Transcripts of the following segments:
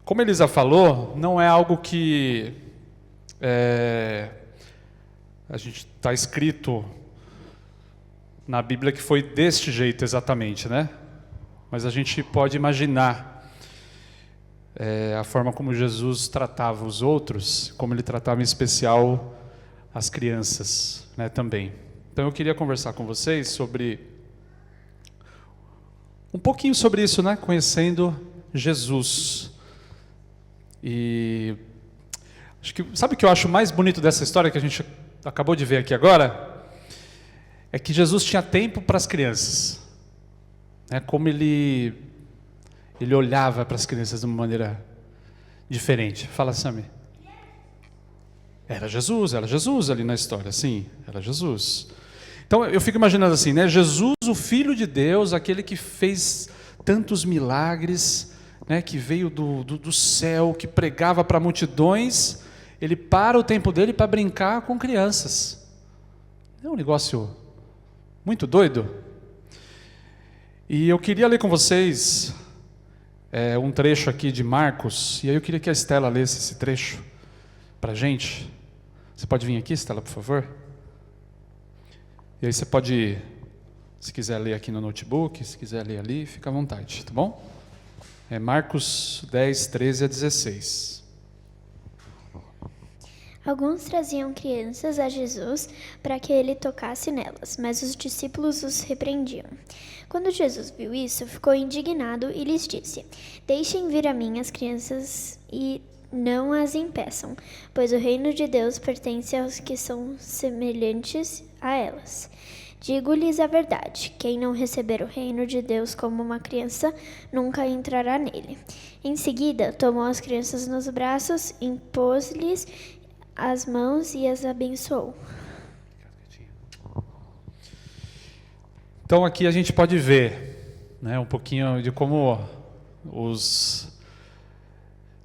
Como a Elisa falou, não é algo que a gente está escrito na Bíblia que foi deste jeito exatamente, né? Mas a gente pode imaginar a forma como Jesus tratava os outros, como ele tratava em especial as crianças, né, também. Então eu queria conversar com vocês sobre um pouquinho sobre isso, né? Conhecendo Jesus. E acho que, sabe o que eu acho mais bonito dessa história que a gente acabou de ver aqui agora? É que Jesus tinha tempo para as crianças. Como ele olhava para as crianças de uma maneira diferente. Fala, Sami. Era Jesus ali na história, sim, era Jesus. Então eu fico imaginando assim, né? Jesus, o Filho de Deus, aquele que fez tantos milagres, né? Que veio do céu, que pregava para multidões, ele para o tempo dele para brincar com crianças. É um negócio muito doido. E eu queria ler com vocês um trecho aqui de Marcos, e aí eu queria que a Estela lesse esse trecho para a gente. Você pode vir aqui, Estela, por favor? E aí você pode, se quiser ler aqui no notebook, se quiser ler ali, fica à vontade, tá bom? É Marcos 10, 13 a 16. Alguns traziam crianças a Jesus para que ele tocasse nelas, mas os discípulos os repreendiam. Quando Jesus viu isso, ficou indignado e lhes disse: Deixem vir a mim as crianças e não as impeçam, pois o reino de Deus pertence aos que são semelhantes a elas. Digo-lhes a verdade: quem não receber o reino de Deus como uma criança, nunca entrará nele. Em seguida, tomou as crianças nos braços, impôs-lhes as mãos e as abençoou. Então aqui a gente pode ver, né, um pouquinho de como os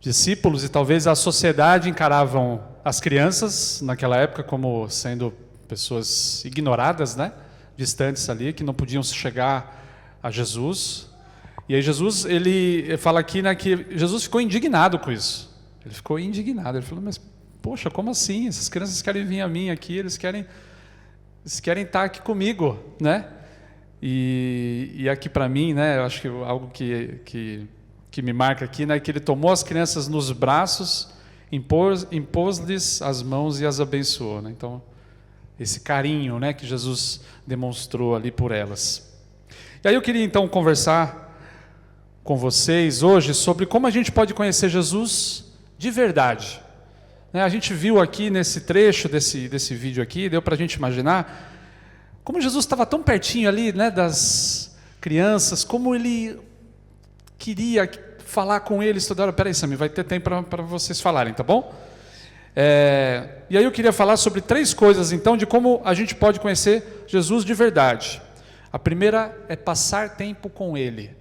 discípulos e talvez a sociedade encaravam as crianças naquela época como sendo pessoas ignoradas, né, distantes ali, que não podiam chegar a Jesus. E aí Jesus, ele fala aqui, né, que Jesus ficou indignado com isso. Ele ficou indignado, ele falou, mas poxa, como assim? Essas crianças querem vir a mim aqui, eles querem estar aqui comigo, né? E aqui para mim, né, eu acho que algo que me marca aqui, né, que ele tomou as crianças nos braços, impôs-lhes as mãos e as abençoou, né? Então, esse carinho, né, que Jesus demonstrou ali por elas. E aí eu queria então conversar com vocês hoje sobre como a gente pode conhecer Jesus de verdade. A gente viu aqui nesse trecho desse vídeo aqui, deu para a gente imaginar como Jesus estava tão pertinho ali, né, das crianças, como ele queria falar com eles toda hora. Peraí, Sami, vai ter tempo para vocês falarem, tá bom? E aí eu queria falar sobre 3 coisas, então, de como a gente pode conhecer Jesus de verdade. A primeira é passar tempo com Ele.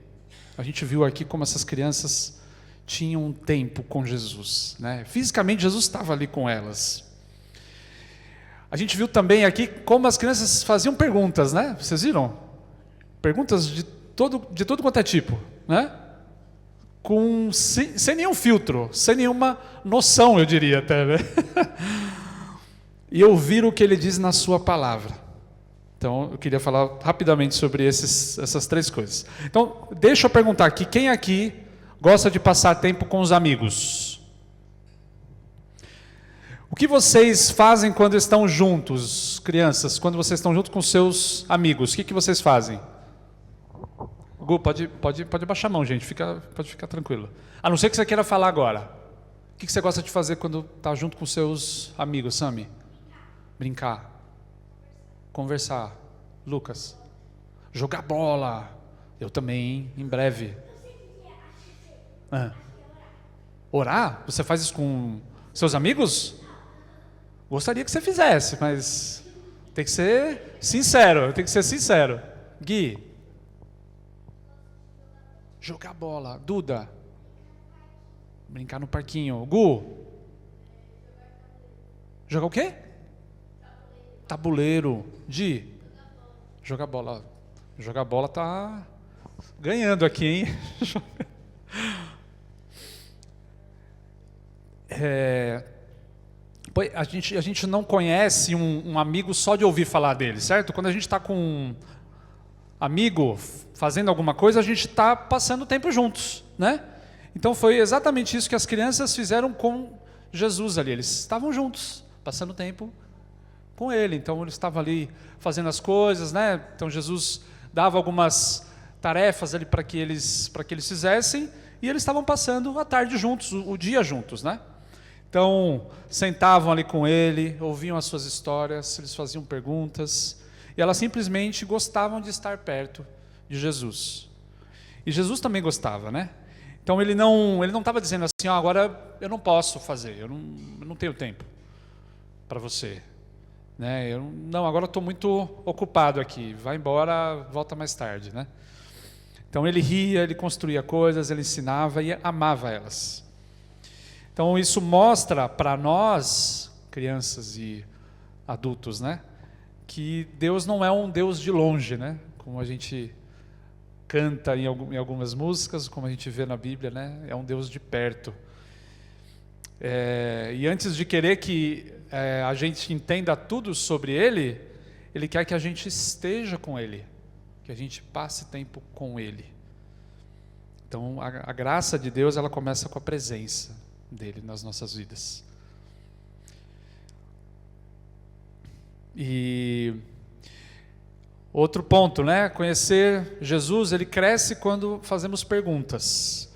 A gente viu aqui como essas crianças tinham um tempo com Jesus, né? Fisicamente, Jesus estava ali com elas. A gente viu também aqui como as crianças faziam perguntas, né? Vocês viram? Perguntas de todo quanto é tipo, né? Sem nenhum filtro, sem nenhuma noção, eu diria até, né? E ouvir o que ele diz na sua palavra. Então, eu queria falar rapidamente sobre essas 3 coisas. Então, deixa eu perguntar aqui, quem aqui gosta de passar tempo com os amigos? O que vocês fazem quando estão juntos, crianças, quando vocês estão juntos com seus amigos? O que vocês fazem? Gu, pode baixar a mão, gente, pode ficar tranquilo. A não ser que você queira falar agora. O que você gosta de fazer quando está junto com seus amigos, Sami? Brincar. Conversar. Lucas? Jogar bola. Eu também, hein? Em breve. Orar? Você faz isso com seus amigos? Gostaria que você fizesse, mas tem que ser sincero, Gui? Jogar bola. Duda? Brincar no parquinho. Gu? Jogar o quê? Tabuleiro. Di? Jogar bola. Jogar bola tá ganhando aqui, hein? A gente não conhece um amigo só de ouvir falar dele, certo? Quando a gente está com um amigo fazendo alguma coisa, a gente está passando tempo juntos, né? Então foi exatamente isso que as crianças fizeram com Jesus ali. Eles estavam juntos, passando tempo com ele. Então eles estavam ali fazendo as coisas, né? Então Jesus dava algumas tarefas ali para que eles fizessem, e eles estavam passando a tarde juntos, o dia juntos, né? Então, sentavam ali com ele, ouviam as suas histórias, eles faziam perguntas, e elas simplesmente gostavam de estar perto de Jesus. E Jesus também gostava, né? Então ele não estava dizendo assim, agora eu não posso fazer, eu não tenho tempo para você. Né? Agora eu estou muito ocupado aqui, vai embora, volta mais tarde. Né? Então ele ria, ele construía coisas, ele ensinava e amava elas. Então isso mostra para nós, crianças e adultos, né, que Deus não é um Deus de longe, né, como a gente canta em algumas músicas, como a gente vê na Bíblia, né, é um Deus de perto. E antes de querer que a gente entenda tudo sobre Ele, Ele quer que a gente esteja com Ele, que a gente passe tempo com Ele. Então a graça de Deus, ela começa com a presença dele nas nossas vidas. E outro ponto, né? Conhecer Jesus, ele cresce quando fazemos perguntas.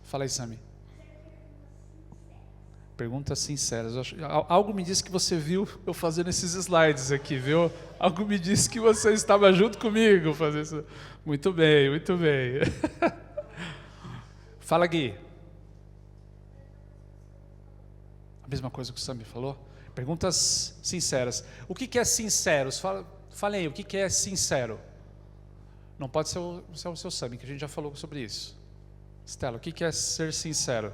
Fala aí, Sami. Perguntas sinceras. Algo me disse que você viu eu fazendo esses slides aqui, viu? Algo me disse que você estava junto comigo fazendo isso. Muito bem, muito bem. Fala, Gui. A mesma coisa que o Sami falou? Perguntas sinceras. O que é sincero? Falem aí, o que é sincero? Não pode ser o seu Sami, que a gente já falou sobre isso. Estela, o que é ser sincero?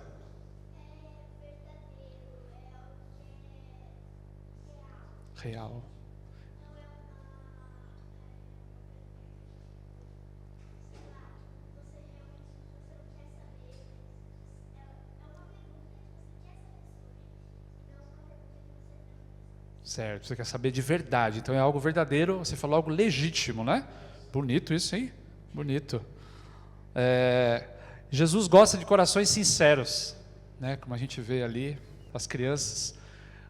Real. Certo, você quer saber de verdade, então é algo verdadeiro, você falou algo legítimo, né? Bonito isso, hein? Bonito. Jesus gosta de corações sinceros, né? Como a gente vê ali, as crianças,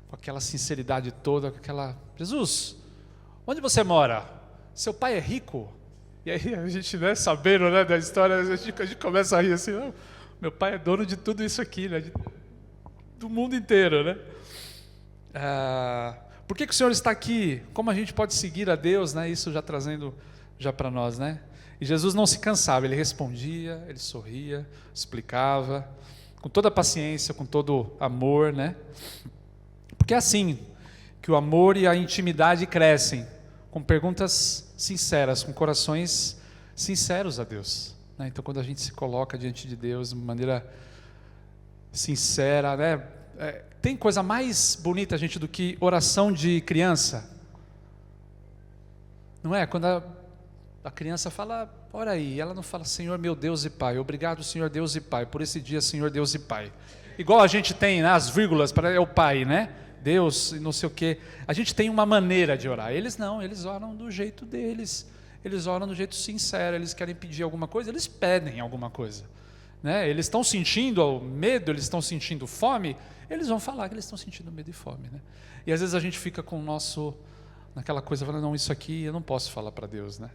com aquela sinceridade toda, com aquela... Jesus, onde você mora? Seu pai é rico? E aí a gente, né, sabendo, né, da história, a gente começa a rir assim, oh, meu pai é dono de tudo isso aqui, né? Do mundo inteiro, né? Por que o Senhor está aqui? Como a gente pode seguir a Deus, né? Isso já trazendo já para nós, né? E Jesus não se cansava, ele respondia, ele sorria, explicava, com toda a paciência, com todo amor, né? Porque é assim que o amor e a intimidade crescem, com perguntas sinceras, com corações sinceros a Deus, né? Então quando a gente se coloca diante de Deus de maneira sincera, né? Tem coisa mais bonita, gente, do que oração de criança? Não é? Quando a criança fala, ora aí, ela não fala, Senhor meu Deus e Pai, obrigado Senhor Deus e Pai, por esse dia Senhor Deus e Pai. Igual a gente tem, né, as vírgulas, é o Pai, né? Deus e não sei o quê. A gente tem uma maneira de orar. Eles não, eles oram do jeito deles. Eles oram do jeito sincero, eles querem pedir alguma coisa, eles pedem alguma coisa. Né? Eles estão sentindo medo, eles estão sentindo fome, eles vão falar que eles estão sentindo medo e fome, né? E às vezes a gente fica com naquela coisa, falando, não, isso aqui eu não posso falar para Deus, né?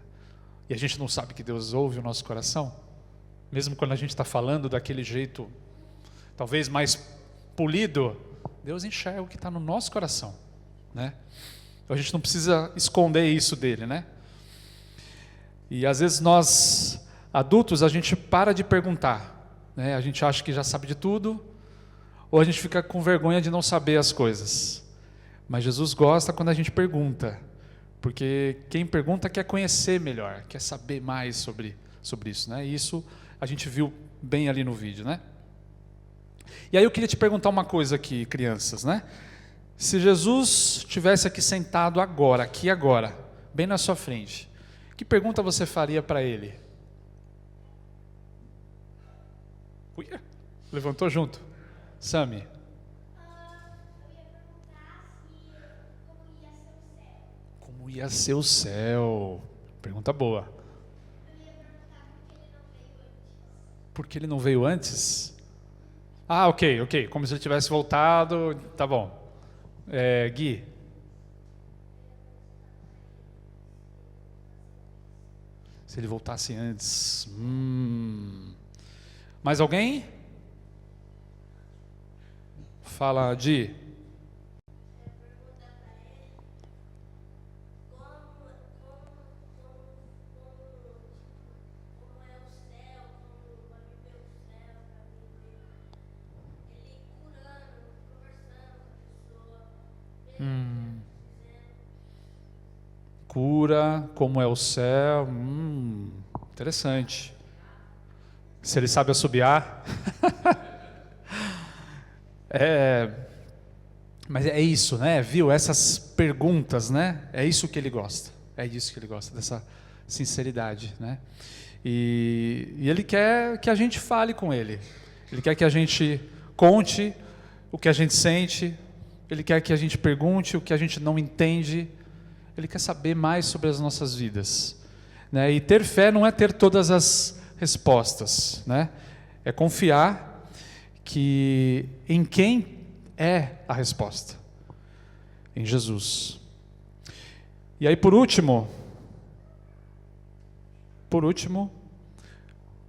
E a gente não sabe que Deus ouve o nosso coração, mesmo quando a gente está falando daquele jeito, talvez mais polido, Deus enxerga o que está no nosso coração, né? Então a gente não precisa esconder isso dele, né? E às vezes nós, adultos, a gente para de perguntar, né? A gente acha que já sabe de tudo, ou a gente fica com vergonha de não saber as coisas. Mas Jesus gosta quando a gente pergunta, porque quem pergunta quer conhecer melhor, quer saber mais sobre isso, né? E isso a gente viu bem ali no vídeo, né? E aí eu queria te perguntar uma coisa aqui, crianças, né? Se Jesus estivesse aqui sentado agora, bem na sua frente, que pergunta você faria para ele? Levantou junto. Sami. Como ia ser o céu? Pergunta boa. Por que ele não veio antes? Ah, ok. Como se ele tivesse voltado. Tá bom. Gui. Se ele voltasse antes. Mais alguém? Fala, Di. Cura, como é o céu. Interessante. Se ele sabe assobiar. Mas é isso, né? Viu? Essas perguntas, né? É isso que ele gosta. É isso que ele gosta, dessa sinceridade, né? E ele quer que a gente fale com ele. Ele quer que a gente conte o que a gente sente. Ele quer que a gente pergunte o que a gente não entende. Ele quer saber mais sobre as nossas vidas, né? E ter fé não é ter todas as respostas, né? É confiar que em quem é a resposta, em Jesus. E aí por último,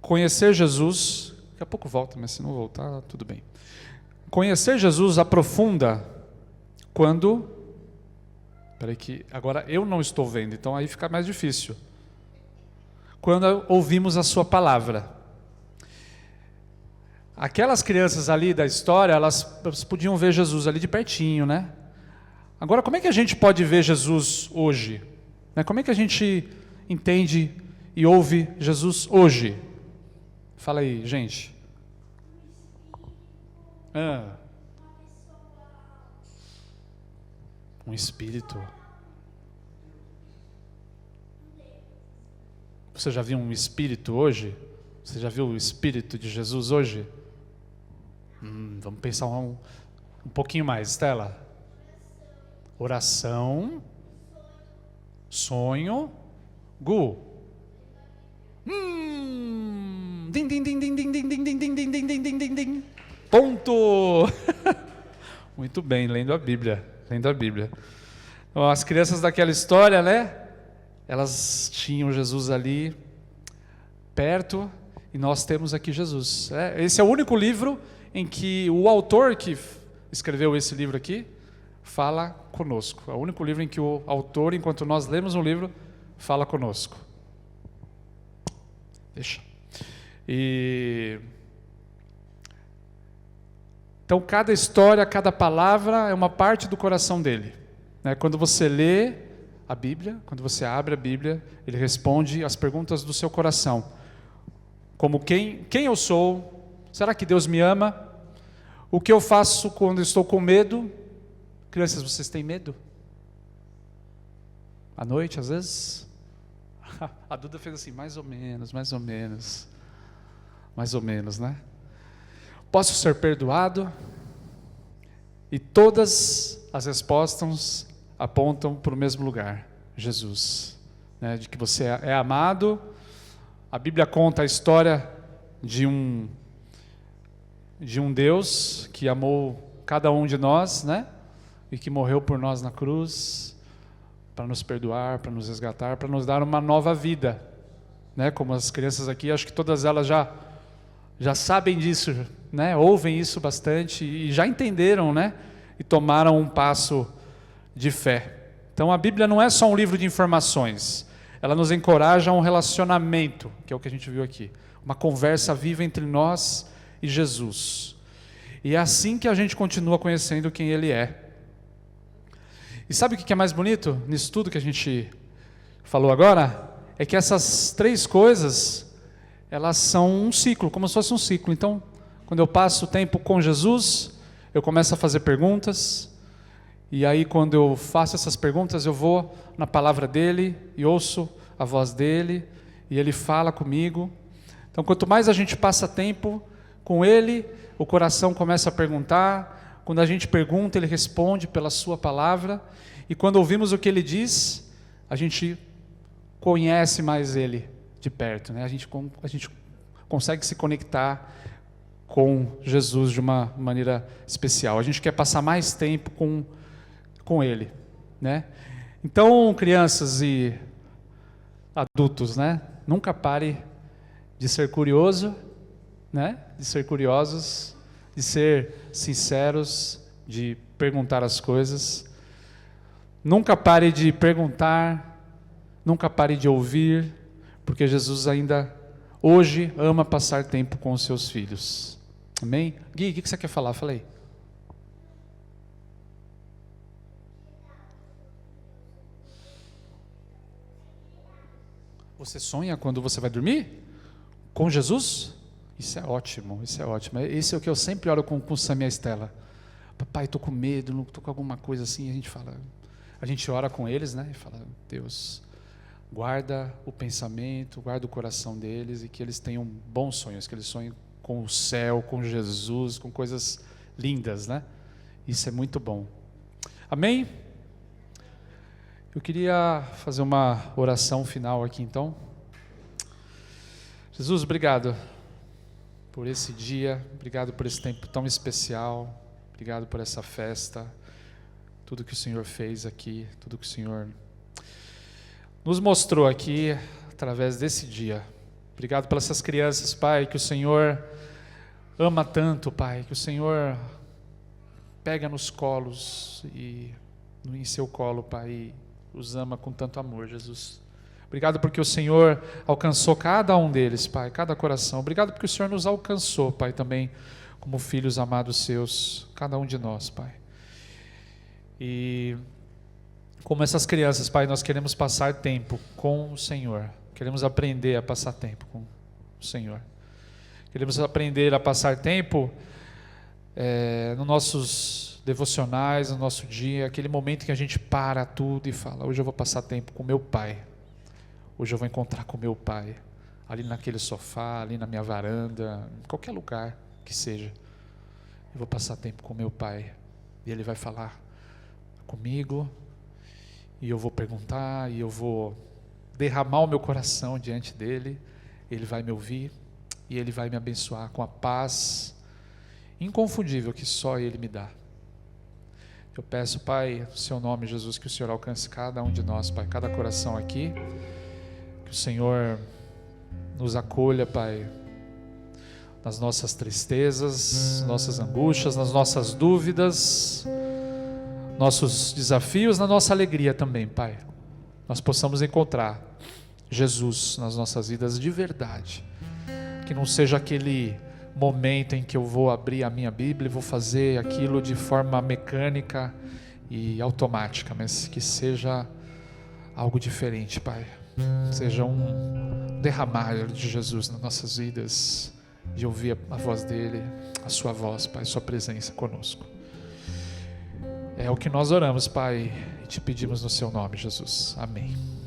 conhecer Jesus. Daqui a pouco volta, mas se não voltar, tudo bem. Conhecer Jesus aprofunda quando... Espera aí que agora eu não estou vendo, então aí fica mais difícil. Quando ouvimos a sua palavra. Aquelas crianças ali da história, elas podiam ver Jesus ali de pertinho, né? Agora, como é que a gente pode ver Jesus hoje? Como é que a gente entende e ouve Jesus hoje? Fala aí, gente. Um espírito. Você já viu um espírito hoje? Você já viu o espírito de Jesus hoje? Vamos pensar um pouquinho mais, Estela. Oração. Sonho. Gu. Din, din, din, din, din, din, din, din, din, din, din, din, din, din. Ponto! Muito bem, lendo a Bíblia. Então, as crianças daquela história, né? Elas tinham Jesus ali perto e nós temos aqui Jesus. Esse é o único livro em que o autor que escreveu esse livro aqui fala conosco. É o único livro em que o autor, enquanto nós lemos um livro, fala conosco. Deixa. Então, cada história, cada palavra é uma parte do coração dele. Quando você lê a Bíblia, quando você abre a Bíblia, ele responde as perguntas do seu coração. Como quem eu sou? Será que Deus me ama? O que eu faço quando estou com medo? Crianças, vocês têm medo? À noite, às vezes? A Duda fez assim, mais ou menos, né? Posso ser perdoado? E todas as respostas apontam para o mesmo lugar, Jesus, né? De que você é amado. A Bíblia conta a história de um Deus que amou cada um de nós, né? E que morreu por nós na cruz, para nos perdoar, para nos resgatar, para nos dar uma nova vida, né? Como as crianças aqui, acho que todas elas já sabem disso, né? Ouvem isso bastante e já entenderam, né? E tomaram um passo de fé. Então a Bíblia não é só um livro de informações, ela nos encoraja a um relacionamento, que é o que a gente viu aqui, uma conversa viva entre nós e Jesus. E é assim que a gente continua conhecendo quem Ele é. E sabe o que é mais bonito nisso tudo que a gente falou agora? É que essas três coisas, elas são um ciclo, como se fosse um ciclo. Então, quando eu passo o tempo com Jesus, eu começo a fazer perguntas, e aí quando eu faço essas perguntas, eu vou na palavra dele, e ouço a voz dele, e ele fala comigo. Então, quanto mais a gente passa tempo com Ele, o coração começa a perguntar. Quando a gente pergunta, Ele responde pela sua palavra. E quando ouvimos o que Ele diz, a gente conhece mais Ele de perto, né? A gente consegue se conectar com Jesus de uma maneira especial. A gente quer passar mais tempo com Ele, né? Então, crianças e adultos, né? Nunca pare de ser curioso, né? De ser curiosos, de ser sinceros, de perguntar as coisas. Nunca pare de perguntar, nunca pare de ouvir, porque Jesus ainda hoje ama passar tempo com os seus filhos. Amém? Gui, o que você quer falar? Fala aí. Você sonha quando você vai dormir? Com Jesus? Isso é ótimo, isso é ótimo. Esse é o que eu sempre oro com o Sam e a Estela. Papai, estou com medo, estou com alguma coisa assim. A gente ora com eles, né? E fala, Deus, guarda o pensamento, guarda o coração deles e que eles tenham bons sonhos, que eles sonhem com o céu, com Jesus, com coisas lindas, né? Isso é muito bom. Amém? Eu queria fazer uma oração final aqui então. Jesus, obrigado por esse dia, obrigado por esse tempo tão especial, obrigado por essa festa, tudo que o Senhor fez aqui, tudo que o Senhor nos mostrou aqui através desse dia. Obrigado pelas essas crianças, Pai, que o Senhor ama tanto, Pai, que o Senhor pega nos colos e em seu colo, Pai, e os ama com tanto amor, Jesus. Obrigado porque o Senhor alcançou cada um deles, Pai, cada coração. Obrigado porque o Senhor nos alcançou, Pai, também como filhos amados seus, cada um de nós, Pai. E como essas crianças, Pai, nós queremos passar tempo com o Senhor. Queremos aprender a passar tempo com o Senhor. Queremos aprender a passar tempo nos nossos devocionais, no nosso dia, aquele momento que a gente para tudo e fala, hoje eu vou passar tempo com meu Pai. Hoje eu vou encontrar com meu Pai. Ali naquele sofá, ali na minha varanda, em qualquer lugar que seja. Eu vou passar tempo com meu Pai. E Ele vai falar comigo. E eu vou perguntar, e eu vou derramar o meu coração diante dEle. Ele vai me ouvir. E Ele vai me abençoar com a paz inconfundível que só Ele me dá. Eu peço, Pai, no Seu nome, Jesus, que o Senhor alcance cada um de nós, Pai, cada coração aqui. Que o Senhor nos acolha, Pai, nas nossas tristezas, nossas angústias, nas nossas dúvidas, nossos desafios, na nossa alegria também, Pai. Nós possamos encontrar Jesus nas nossas vidas de verdade. Que não seja aquele momento em que eu vou abrir a minha Bíblia e vou fazer aquilo de forma mecânica e automática, mas que seja algo diferente, Pai. Seja um derramar de Jesus nas nossas vidas, de ouvir a voz dEle, a Sua voz, Pai, Sua presença conosco. É o que nós oramos, Pai, e te pedimos no Seu nome, Jesus. Amém.